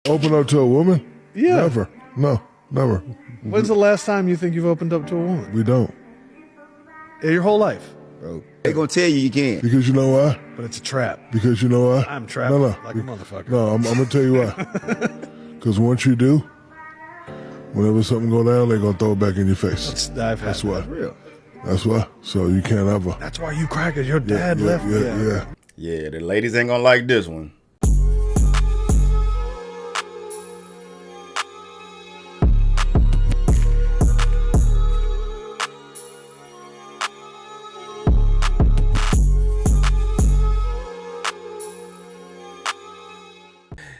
Open up to a woman? Yeah. Never. No, never. When's the last time you think you've opened up to a woman? We don't. Your whole life. Bro, they gonna tell you can't. Because you know why? But it's a trap. Because you know why? I'm trapped like a motherfucker. No, I'm going to tell you why. Because once you do, whenever something go down, they're going to throw it back in your face. That's why. That's real. That's why. So you can't ever. That's why you crackers, your dad left. Yeah, the ladies ain't gonna like this one.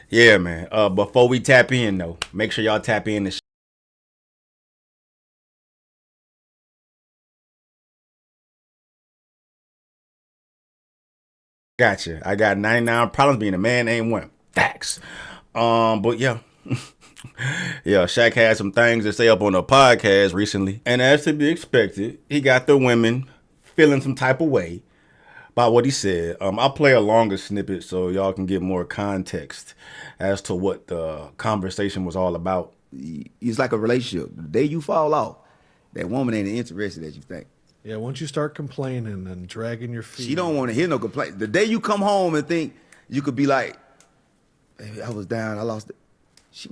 Yeah, man. Before we tap in, though, make sure y'all tap in to Gotcha. I got 99 problems being a man, ain't one. Facts. But yeah. Yeah, Shaq had some things to say up on the podcast recently. And as to be expected, he got the women feeling some type of way about what he said. I'll play a longer snippet so y'all can get more context as to what the conversation was all about. It's like a relationship. The day you fall off, that woman ain't interested as you think. Yeah, once you start complaining and dragging your feet. She don't want to hear no complaint. The day you come home and think you could be like, baby, I was down, I lost it. She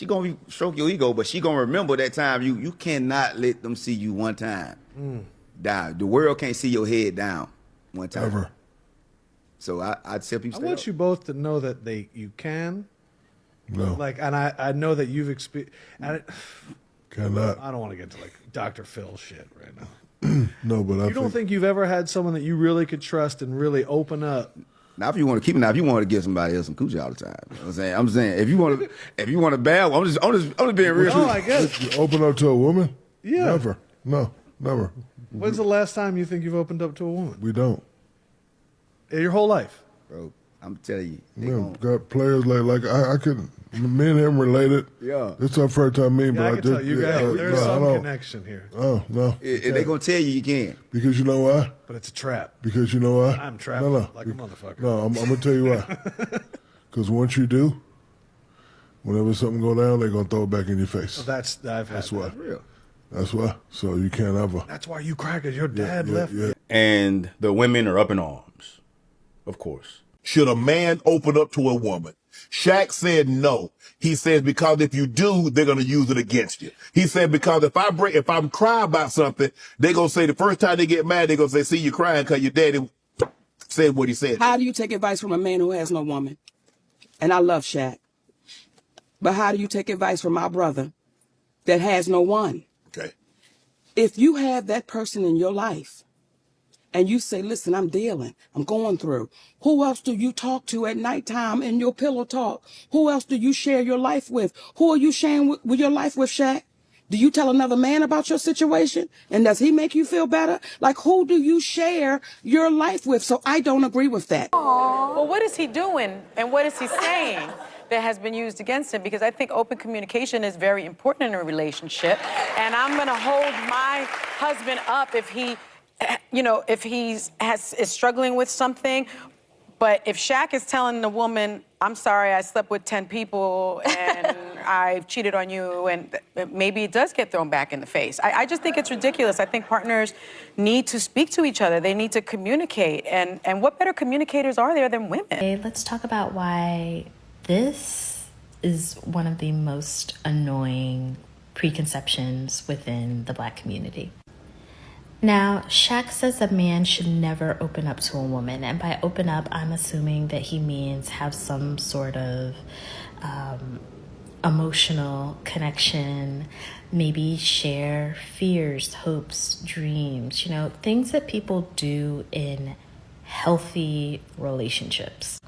gonna stroke your ego, but she gonna remember that time. You cannot let them see you one time down. The world can't see your head down one time. Ever. So I tell people. I want you both to know that you can. No. And I know that you've experienced. Cannot. I don't want to get to like Dr. Phil shit right now. No, but You don't think you've ever had someone that you really could trust and really open up? Now, if you want to keep it, now if you want to give somebody else some coochie all the time, you know what I'm saying if you want to bad one, I'm just being real. No, I guess. You open up to a woman? Yeah. Never. No, never. When's the last time you think you've opened up to a woman? We don't. Your whole life. Bro, I'm telling you. Man, got players like I could. Me and him related. Yeah. It's our first time meeting, Yeah, but I can tell you guys. There's some connection here. Oh, no. They gonna tell you can't. Because you know why? But it's a trap. Because you know why? I'm trapped like a motherfucker. No, I'm going to tell you why. Because once you do, whenever something go down, they're going to throw it back in your face. That's why. That's real. That's why. So you can't ever. That's why you crackers, your dad left. Yeah. And the women are up in arms, of course. Should a man open up to a woman? Shaq said no. He says because if you do, they're gonna use it against you. He said because if I'm crying about something, they're gonna say the first time they get mad, they're gonna say, see you crying because your daddy said what he said. How do you take advice from a man who has no woman? And I love Shaq. But how do you take advice from my brother that has no one? Okay. If you have that person in your life and you say, listen, I'm going through. Who else do you talk to at nighttime in your pillow talk? Who else do you share your life with? Who are you sharing with your life with, Shaq? Do you tell another man about your situation? And does he make you feel better? Like, who do you share your life with? So I don't agree with that. Well, what is he doing and what is he saying that has been used against him? Because I think open communication is very important in a relationship. And I'm going to hold my husband up if he, if is struggling with something. But if Shaq is telling the woman, I'm sorry, I slept with 10 people and I've cheated on you, and maybe it does get thrown back in the face. I just think it's ridiculous. I think partners need to speak to each other. They need to communicate. And what better communicators are there than women? Okay, let's talk about why this is one of the most annoying preconceptions within the Black community. Now, Shaq says a man should never open up to a woman. And by open up, I'm assuming that he means have some sort of emotional connection, maybe share fears, hopes, dreams, things that people do in healthy relationships.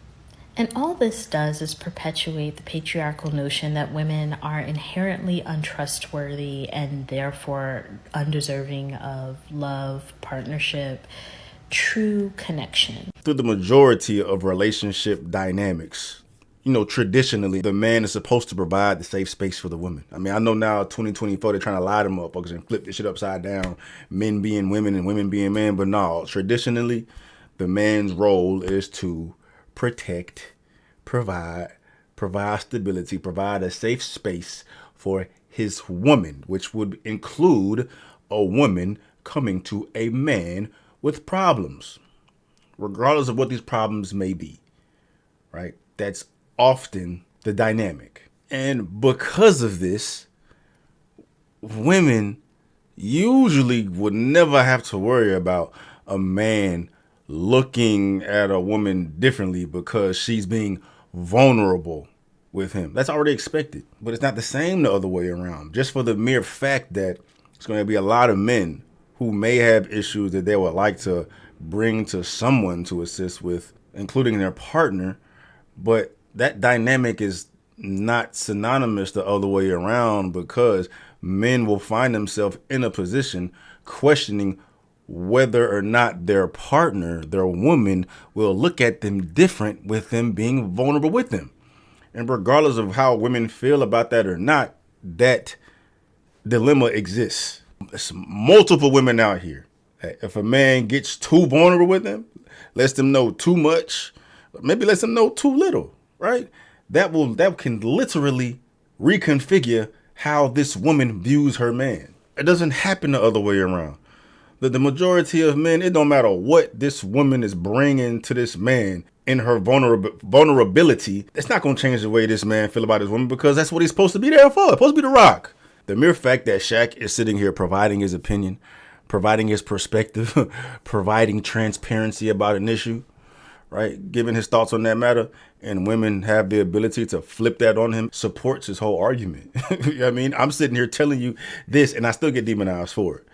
And all this does is perpetuate the patriarchal notion that women are inherently untrustworthy and therefore undeserving of love, partnership, true connection. Through the majority of relationship dynamics, traditionally, the man is supposed to provide the safe space for the woman. I mean, I know now, 2024, they're trying to lie to motherfuckers and flip this shit upside down, men being women and women being men. But no, traditionally, the man's role is to protect, provide, provide stability, provide a safe space for his woman, which would include a woman coming to a man with problems, regardless of what these problems may be, right? That's often the dynamic. And because of this, women usually would never have to worry about a man looking at a woman differently because she's being vulnerable with him. That's already expected, but it's not the same the other way around. Just for the mere fact that it's going to be a lot of men who may have issues that they would like to bring to someone to assist with, including their partner, but that dynamic is not synonymous the other way around, because men will find themselves in a position questioning whether or not their partner, their woman, will look at them different with them being vulnerable with them. And regardless of how women feel about that or not, that dilemma exists. There's multiple women out here. If a man gets too vulnerable with them, lets them know too much, maybe lets them know too little, right? That can literally reconfigure how this woman views her man. It doesn't happen the other way around. The majority of men, it don't matter what this woman is bringing to this man in her vulnerability, it's not going to change the way this man feel about his woman, because that's what he's supposed to be there for. He's supposed to be the rock. The mere fact that Shaq is sitting here providing his opinion, providing his perspective, providing transparency about an issue, right, giving his thoughts on that matter, and women have the ability to flip that on him, supports his whole argument. You know what I mean? I'm sitting here telling you this, and I still get demonized for it.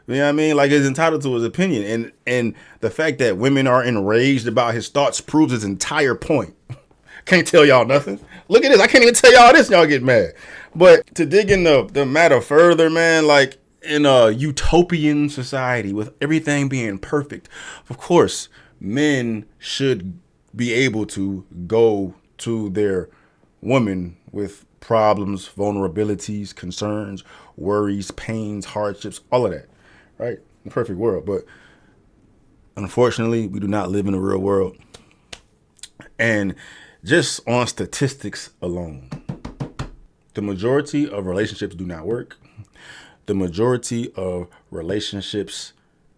You know what I mean? Like, he's entitled to his opinion. And the fact that women are enraged about his thoughts proves his entire point. Can't tell y'all nothing. Look at this. I can't even tell y'all this, and y'all get mad. But to dig in the matter further, man, like, in a utopian society with everything being perfect, of course, men should be able to go to their woman with problems, vulnerabilities, concerns, worries, pains, hardships, all of that, right? In the perfect world. But unfortunately, we do not live in the real world. And just on statistics alone, the majority of relationships do not work. The majority of relationships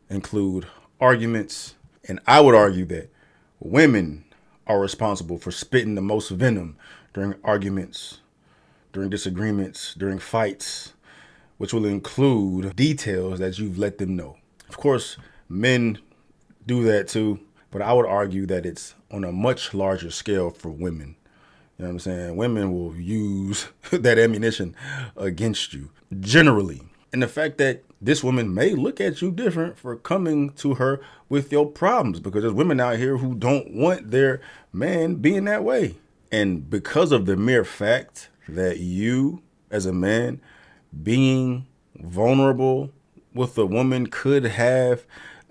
include arguments. And I would argue that women are responsible for spitting the most venom during arguments, during disagreements, during fights, which will include details that you've let them know. Of course, men do that too, but I would argue that it's on a much larger scale for women. You know what I'm saying? Women will use that ammunition against you, generally. And the fact that this woman may look at you different for coming to her with your problems, because there's women out here who don't want their man being that way. And because of the mere fact that you, as a man, being vulnerable with a woman could have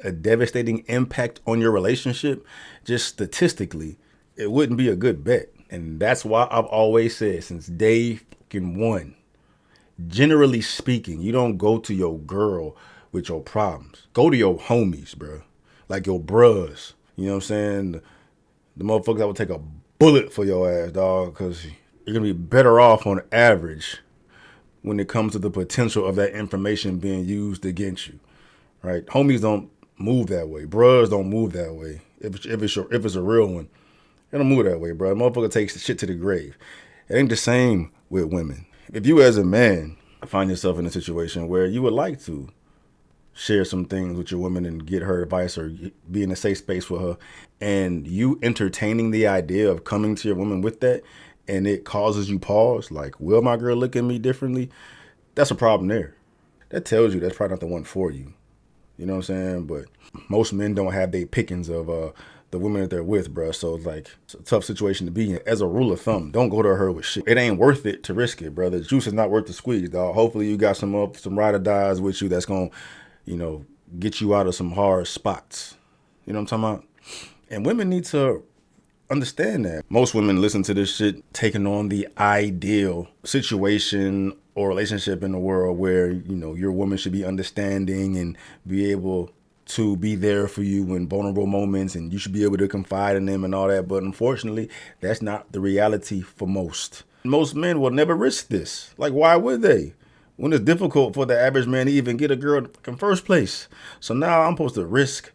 a devastating impact on your relationship, just statistically, it wouldn't be a good bet. And that's why I've always said since day one, generally speaking, you don't go to your girl with your problems. Go to your homies, bro. Like your bros. You know what I'm saying? The motherfuckers that would take a bullet for your ass, dog, because you're going to be better off on average when it comes to the potential of that information being used against you, right? Homies don't move that way. Bros don't move that way. If it's a real one, they don't move that way, bro. Motherfucker takes the shit to the grave. It ain't the same with women. If you as a man find yourself in a situation where you would like to share some things with your woman and get her advice or be in a safe space with her, and you entertaining the idea of coming to your woman with that, and it causes you pause, like, will my girl look at me differently? That's a problem there. That tells you that's probably not the one for you. You know what I'm saying? But most men don't have their pickings of the women that they're with, bro. So it's like, it's a tough situation to be in. As a rule of thumb, don't go to her with shit. It ain't worth it to risk it, bro. The juice is not worth the squeeze, dog. Hopefully you got some ride or dies with you that's gonna, get you out of some hard spots. You know what I'm talking about? And women need to understand that. Most women listen to this shit taking on the ideal situation or relationship in the world where, your woman should be understanding and be able to be there for you in vulnerable moments, and you should be able to confide in them and all that. But unfortunately, that's not the reality for most. Most men will never risk this. Like, why would they? When it's difficult for the average man to even get a girl in first place. So now I'm supposed to risk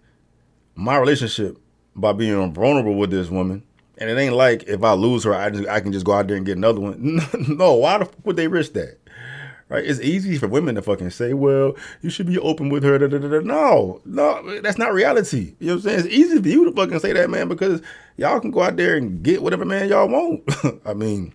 my relationship by being vulnerable with this woman. And it ain't like if I lose her, I can just go out there and get another one. No, why the fuck would they risk that? Right? It's easy for women to fucking say, well, you should be open with her. No, that's not reality. You know what I'm saying? It's easy for you to fucking say that, man, because y'all can go out there and get whatever man y'all want. I mean,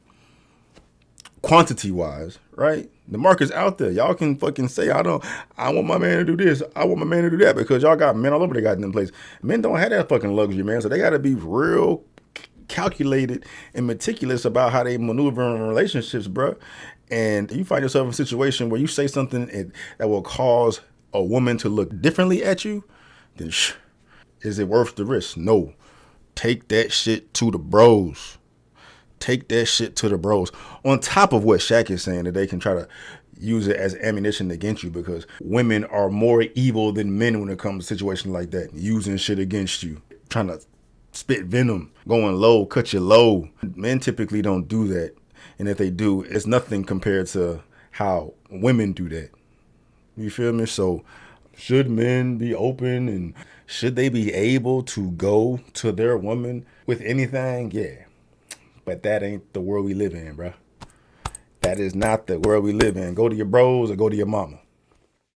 quantity-wise, right? The market's out there. Y'all can fucking say, I want my man to do this. I want my man to do that, because y'all got men all over the goddamn place. Men don't have that fucking luxury, man. So they got to be real calculated and meticulous about how they maneuver in relationships, bro. And you find yourself in a situation where you say something that will cause a woman to look differently at you, then is it worth the risk? No. Take that shit to the bros. Take that shit to the bros. On top of what Shaq is saying, that they can try to use it as ammunition against you, because women are more evil than men when it comes to situations like that, using shit against you, trying to spit venom, going low, cut you low. Men typically don't do that. And if they do, it's nothing compared to how women do that. You feel me? So should men be open, and should they be able to go to their woman with anything? Yeah. But that ain't the world we live in, bro. That is not the world we live in. Go to your bros or go to your mama.